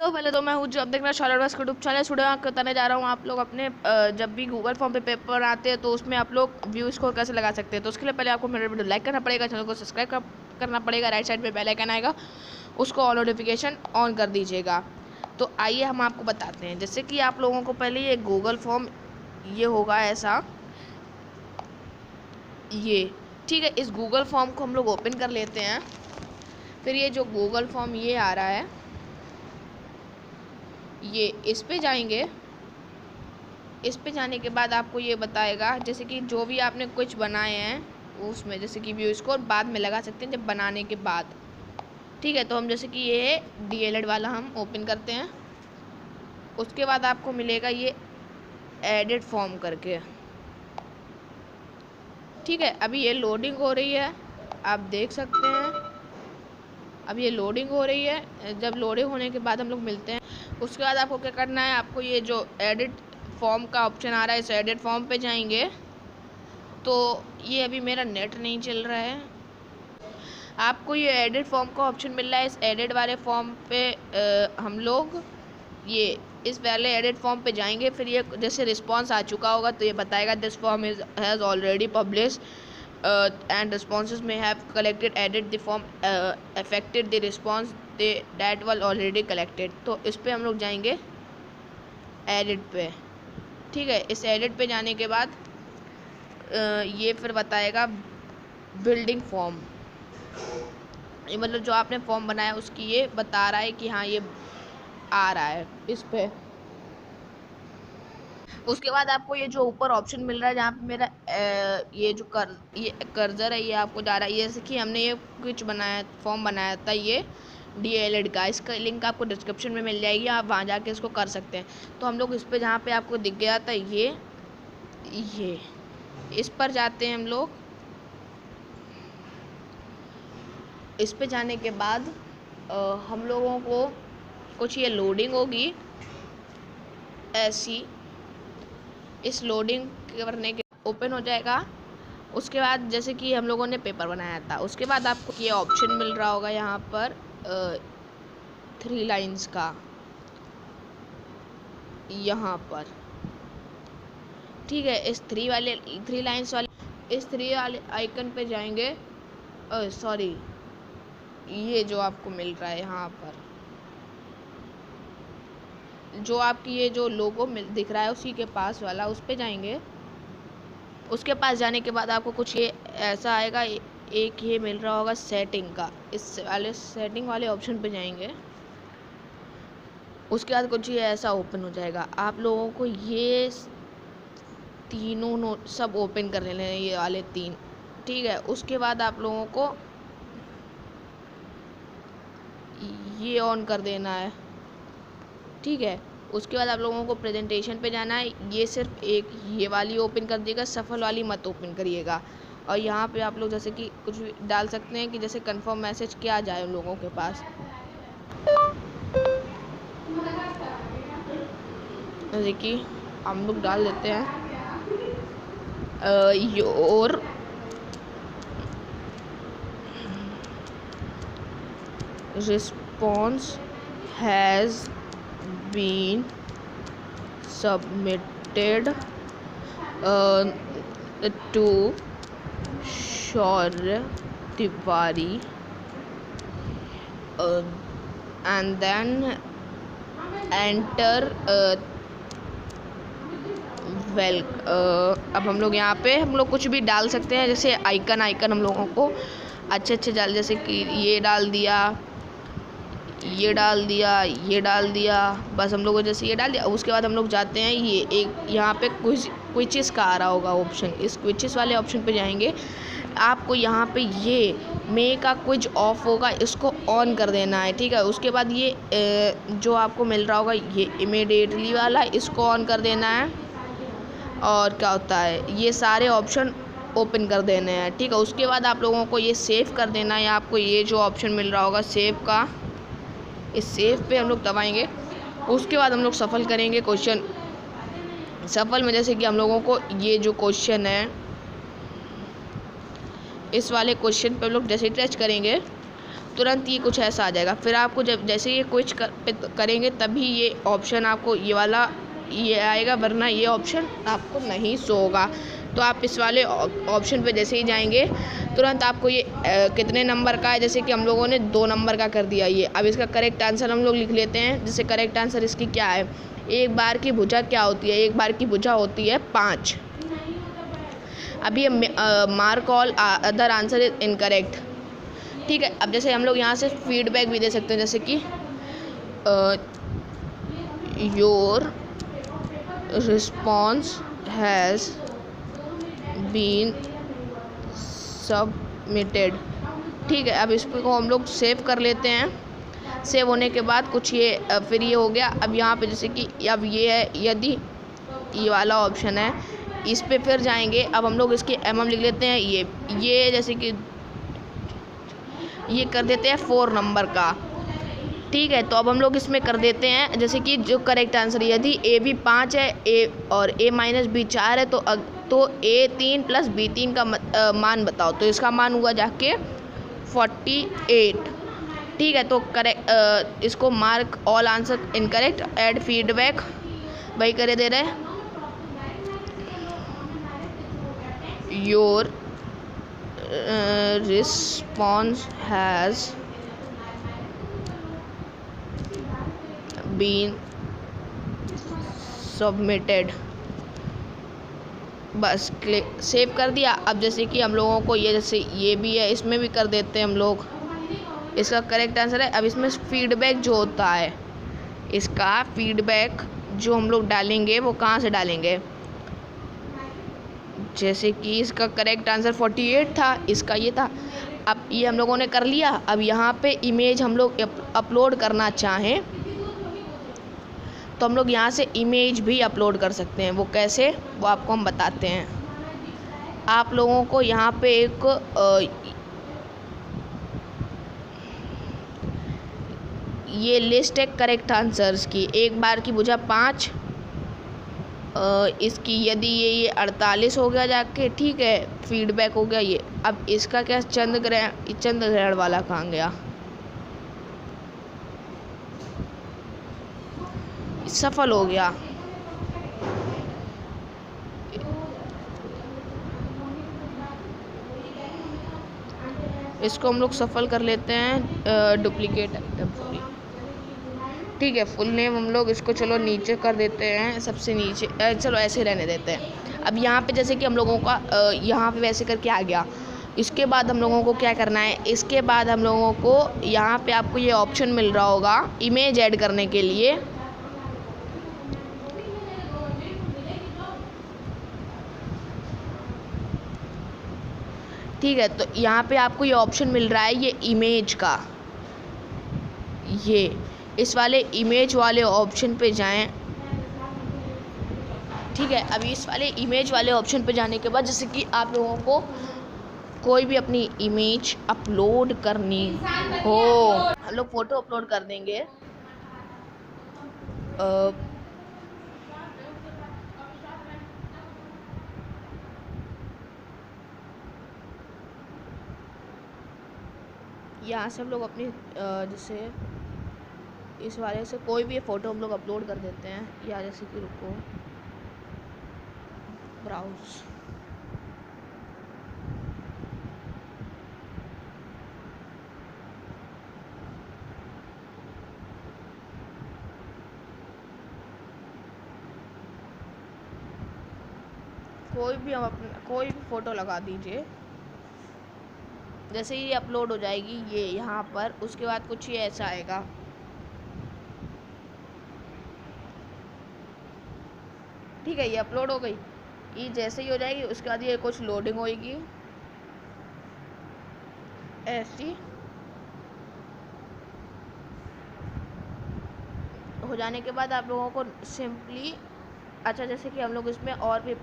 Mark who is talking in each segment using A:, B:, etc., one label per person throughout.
A: तो पहले तो मैं हूँ जो अब देखना शार्लट बस यूट्यूब चैनल स्टूडियो में बताने जा रहा हूँ आप लोग अपने जब भी गूगल फॉर्म पे पेपर आते हैं तो उसमें आप लोग व्यू स्कोर कैसे लगा सकते हैं। तो उसके लिए पहले आपको मेरा वीडियो लाइक करना पड़ेगा, चैनल को सब्सक्राइब करना पड़ेगा, राइट साइड पे बेल आइकन आएगा उसको ऑल नोटिफिकेशन ऑन कर दीजिएगा। तो आइए हम आपको बताते हैं। जैसे कि आप लोगों को पहले ये गूगल फॉर्म ये होगा ऐसा, ये ठीक है। इस गूगल फॉर्म को हम लोग ओपन कर लेते हैं। फिर ये जो गूगल फॉर्म ये आ रहा है, ये इस पे जाएंगे। इस पे जाने के बाद आपको ये बताएगा जैसे कि जो भी आपने कुछ बनाए हैं उसमें, जैसे कि व्यू स्कोर बाद में लगा सकते हैं जब बनाने के बाद, ठीक है। तो हम जैसे कि ये DLED वाला हम ओपन करते हैं। उसके बाद आपको मिलेगा ये एडिट फॉर्म करके, ठीक है। अभी ये लोडिंग हो रही है, आप देख सकते हैं। अब ये लोडिंग हो रही है। जब लोडिंग होने के बाद हम लोग मिलते हैं। उसके बाद आपको क्या करना है, आपको ये जो एडिट फॉर्म का ऑप्शन आ रहा है, इस एडिट फॉर्म पे जाएंगे। तो ये अभी मेरा नेट नहीं चल रहा है। आपको ये एडिट फॉर्म का ऑप्शन मिल रहा है। इस एडिट वाले फॉर्म पे हम लोग ये इस वाले एडिट फॉर्म पे जाएंगे। फिर ये जैसे रिस्पॉन्स आ चुका होगा तो ये बताएगा this form has already publish and responses may have collected edit the form affected the response that was already collected। तो इस पे हम लोग जाएंगे एडिट पे, ठीक है। इस एडिट पे जाने के बाद ये फिर बताएगा बिल्डिंग फॉर्म, ये मतलब जो आपने फॉर्म बनाया उसकी ये बता रहा है कि हाँ ये आ रहा है इस पे। उसके बाद आपको ये जो ऊपर ऑप्शन मिल रहा है जहाँ पे मेरा ये जो ये कर्सर है ये आपको जा रहा है। ये जैसे कि हमने ये कुछ बनाया फॉर्म बनाया था ये DLED का, इसका लिंक आपको डिस्क्रिप्शन में मिल जाएगी, आप वहाँ जाके इसको कर सकते हैं। तो हम लोग इस पर जहाँ पे आपको दिख गया था ये इस पर जाते हैं हम लोग। इस पे जाने के बाद हम लोगों को कुछ ये लोडिंग होगी ऐसी। इस लोडिंग करने के ओपन हो जाएगा। उसके बाद जैसे कि हम लोगों ने पेपर बनाया था, उसके बाद आपको ये ऑप्शन मिल रहा होगा यहाँ पर 3 लाइंस का, यहाँ पर, ठीक है। इस 3 लाइंस वाले इस 3 वाले आइकन पे जाएंगे। सॉरी, ये जो आपको मिल रहा है यहाँ पर, जो आपकी ये जो लोगो दिख रहा है उसी के पास वाला, उस पे जाएंगे। उसके पास जाने के बाद आपको कुछ ये ऐसा आएगा, एक ये मिल रहा होगा सेटिंग का, इस वाले सेटिंग वाले ऑप्शन पे जाएंगे। उसके बाद कुछ ये ऐसा ओपन हो जाएगा। आप लोगों को ये तीनों सब ओपन कर लेने हैं, ये वाले 3, ठीक है। उसके बाद आप लोगों को ये ऑन कर देना है, ठीक है। उसके बाद आप लोगों को प्रेजेंटेशन पे जाना है। ये सिर्फ एक ये वाली ओपन कर दिएगा, सफल वाली मत ओपन करिएगा। और यहाँ पे आप लोग जैसे कि कुछ भी डाल सकते हैं कि जैसे कंफर्म मैसेज क्या जाए उन लोगों के पास। जैसे कि हम लोग डाल देते हैं your response has been submitted to Shaurya Tiwari and then enter well. अब हम लोग यहाँ पे हम लोग कुछ भी डाल सकते हैं, जैसे आइकन हम लोगों को अच्छे डाल, जैसे कि ये डाल दिया, ये डाल दिया, ये डाल दिया, बस हम लोगों जैसे ये डाल दिया। उसके बाद हम लोग जाते हैं ये एक यहाँ पे क्विचेस का आ रहा होगा ऑप्शन, इस क्विचेस वाले ऑप्शन पे जाएंगे। आपको यहाँ पे ये मे का क्विज ऑफ होगा, इसको ऑन कर देना है, ठीक है। उसके बाद ये जो आपको मिल रहा होगा ये इमीडिएटली वाला, इसको ऑन कर देना है। और क्या होता है, ये सारे ऑप्शन ओपन कर देने हैं, ठीक है। उसके बाद आप लोगों को ये सेव कर देना है। आपको ये जो ऑप्शन मिल रहा होगा सेव का, इस सेव पे हम लोग दबाएंगे। उसके बाद हम लोग सफल करेंगे क्वेश्चन। सफल में जैसे कि हम लोगों को ये जो क्वेश्चन है, इस वाले क्वेश्चन पे हम लोग जैसे टच करेंगे तुरंत ये कुछ ऐसा आ जाएगा। फिर आपको जब जैसे ये क्विच करेंगे तभी ये ऑप्शन आपको ये वाला ये आएगा, वरना ये ऑप्शन आपको नहीं शो होगा। तो आप इस वाले ऑप्शन पे जैसे ही जाएंगे तुरंत आपको ये कितने नंबर का है, जैसे कि हम लोगों ने 2 नंबर का कर दिया ये। अब इसका करेक्ट आंसर हम लोग लिख लेते हैं। जैसे करेक्ट आंसर इसकी क्या है, एक बार की भुजा क्या होती है, एक बार की भुजा होती है 5। अब ये mark all other answer is incorrect. ठीक है, अब जैसे हम लोग यहाँ से फीडबैक भी दे सकते हैं, जैसे कि your response has been submitted. ठीक है, अब इसको हम लोग सेव कर लेते हैं। सेव होने के बाद कुछ ये फिर ये हो गया। अब यहाँ पे जैसे कि अब ये है, यदि ये वाला ऑप्शन है इस पे फिर जाएंगे। अब हम लोग इसके लिख लेते हैं। ये जैसे कि ये कर देते हैं 4 नंबर का। ठीक है, तो अब हम लोग इसमें कर देते हैं जैसे कि जो करेक्ट आंसर, यदि ए भी 5 है ए और ए माइनस बी 4 है तो ए 3 प्लस बी 3 का मान बताओ। तो इसका मान हुआ जाके 48। ठीक है, तो करेक्ट इसको mark all answer incorrect, add feedback वही करे दे रहे। Your response has been submitted. बस क्लिक सेव कर दिया। अब जैसे कि हम लोगों को ये जैसे ये भी है, इसमें भी कर देते हैं हम लोग। इसका करेक्ट आंसर है। अब इसमें फीडबैक जो होता है, इसका फीडबैक जो हम लोग डालेंगे वो कहाँ से डालेंगे, जैसे कि इसका करेक्ट आंसर 48 था, इसका ये था। अब ये हम लोगों ने कर लिया। अब यहाँ पे इमेज हम लोग अपलोड करना चाहें तो हम लोग यहाँ से इमेज भी अपलोड कर सकते हैं। वो कैसे, वो आपको हम बताते हैं। आप लोगों को यहाँ पे एक ये लिस्ट है करेक्ट आंसर्स की। एक बार की भुजा 5, इसकी यदि ये 48 हो गया जाके। ठीक है, फीडबैक हो गया ये। अब इसका क्या, चंद्र ग्रहण वाला कहाँ गया, सफल हो गया। इसको हम लोग सफल कर लेते हैं, डुप्लीकेट आइटम सॉरी। ठीक है, फुल नेम हम लोग इसको चलो नीचे कर देते हैं, सबसे नीचे। चलो ऐसे रहने देते हैं। अब यहाँ पे जैसे कि हम लोगों का यहाँ पे वैसे करके आ गया। इसके बाद हम लोगों को क्या करना है, इसके बाद हम लोगों को यहाँ पे आपको ये ऑप्शन मिल रहा होगा इमेज ऐड करने के लिए। ठीक है, तो यहाँ पे आपको ये ऑप्शन मिल रहा है ये इमेज का। ये इस वाले इमेज वाले ऑप्शन पे जाएं। ठीक है, अभी इस वाले इमेज वाले ऑप्शन पे जाने के बाद जैसे कि आप लोगों को कोई भी अपनी इमेज अपलोड करनी हो, हम लोग फ़ोटो अपलोड कर देंगे। यहाँ से हम लोग अपनी जैसे इस वाले से कोई भी फ़ोटो हम लोग अपलोड कर देते हैं। या जैसे कि रुको, ब्राउज, कोई भी हम अपना कोई भी फ़ोटो लगा दीजिए। जैसे ही ये अपलोड हो जाएगी ये यहाँ पर, उसके बाद कुछ ये ऐसा आएगा। ठीक है, ये अपलोड हो गई। ये जैसे ही हो जाएगी उसके बाद ये कुछ लोडिंग होएगी ऐसी। हो जाने के बाद आप लोगों को सिंपली, अच्छा जैसे कि हम लोग इसमें और भी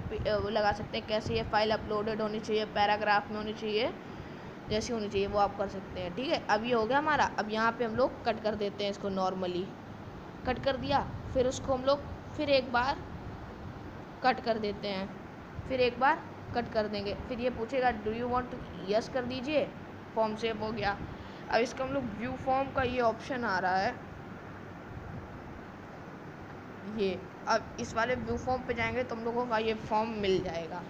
A: लगा सकते हैं कैसे ये फाइल अपलोडेड होनी चाहिए, पैराग्राफ में होनी चाहिए, जैसी होनी चाहिए वो आप कर सकते हैं। ठीक है, अब ये हो गया हमारा। अब यहाँ पे हम लोग कट कर देते हैं इसको, नॉर्मली कट कर दिया। फिर उसको हम लोग फिर एक बार कट कर देते हैं, फिर एक बार कट कर देंगे। फिर ये पूछेगा डू यू वांट, यस कर दीजिए, फॉर्म सेव हो गया। अब इसका हम लोग व्यू फॉर्म का ये ऑप्शन आ रहा है, ये अब इस वाले व्यू फॉर्म पे जाएंगे तो हम लोगों का ये फॉर्म मिल जाएगा।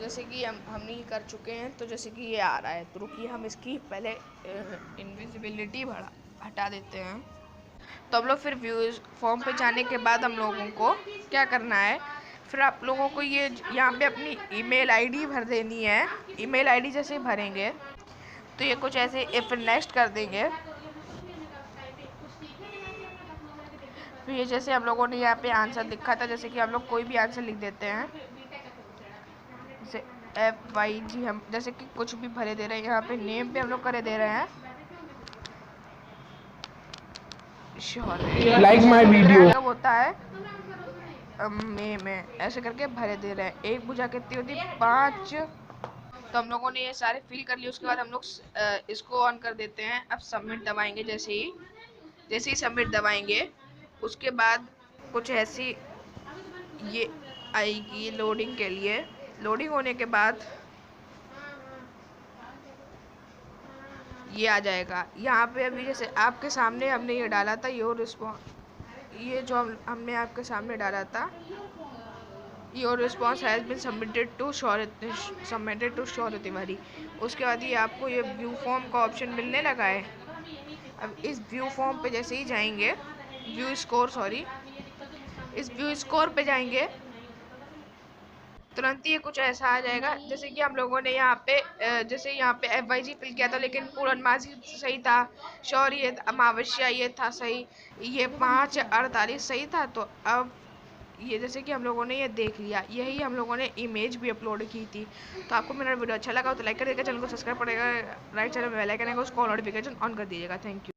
A: जैसे कि हमने ये कर चुके हैं, तो जैसे कि ये आ रहा है, तो रुकिए हम इसकी पहले इनविजिबिलिटी हटा देते हैं। तो हम लोग फिर व्यूज फॉर्म पे जाने के बाद हम लोगों को क्या करना है, फिर आप लोगों को ये यहाँ पे अपनी ईमेल आईडी भर देनी है। ईमेल आईडी जैसे भरेंगे तो ये कुछ ऐसे फिर नेक्स्ट कर देंगे। फिर ये जैसे हम लोगों ने यहाँ पे आंसर लिखा था, जैसे कि हम लोग कोई भी आंसर लिख देते हैं, जैसे FYG हम जैसे कि कुछ भी भरे दे रहे हैं। यहाँ पे नेम पे हम लोग करे दे रहे हैं
B: लाइक माई वीडियो
A: होता है में ऐसे करके भरे दे रहे हैं। एक भुजा कितनी होती है, 5। तो हम लोगों ने ये सारे फिल कर लिए। उसके बाद हम लोग इसको ऑन कर देते हैं। अब सबमिट दबाएंगे। जैसे ही सबमिट दबाएंगे उसके बाद कुछ ऐसी ये आएगी लोडिंग के लिए। लोडिंग होने के बाद ये आ जाएगा। यहाँ पे अभी जैसे आपके सामने हमने ये डाला था, योर रिस्पॉन्स, ये जो हमने आपके सामने डाला था, your response has been submitted to Shaurya Tiwari. उसके बाद ये आपको ये व्यू फॉर्म का ऑप्शन मिलने लगा है। अब इस व्यू फॉर्म पे जैसे ही जाएंगे, इस व्यू स्कोर पे जाएंगे, तुरंत ही कुछ ऐसा आ जाएगा। जैसे कि हम लोगों ने यहाँ पे जैसे यहाँ पे FYG फिल किया था, लेकिन पूर्णमासी सही था, शौर्य अमावस्या ये था सही, ये 5:48 सही था। तो अब ये जैसे कि हम लोगों ने ये देख लिया, यही हम लोगों ने इमेज भी अपलोड की थी। तो आपको मेरा वीडियो अच्छा लगा तो लाइक कर देगा, चैनल को सब्सक्राइब करेगा, राइट साइड में बेल आइकन है उसको नोटिफिकेशन ऑन कर दीजिएगा। Thank you.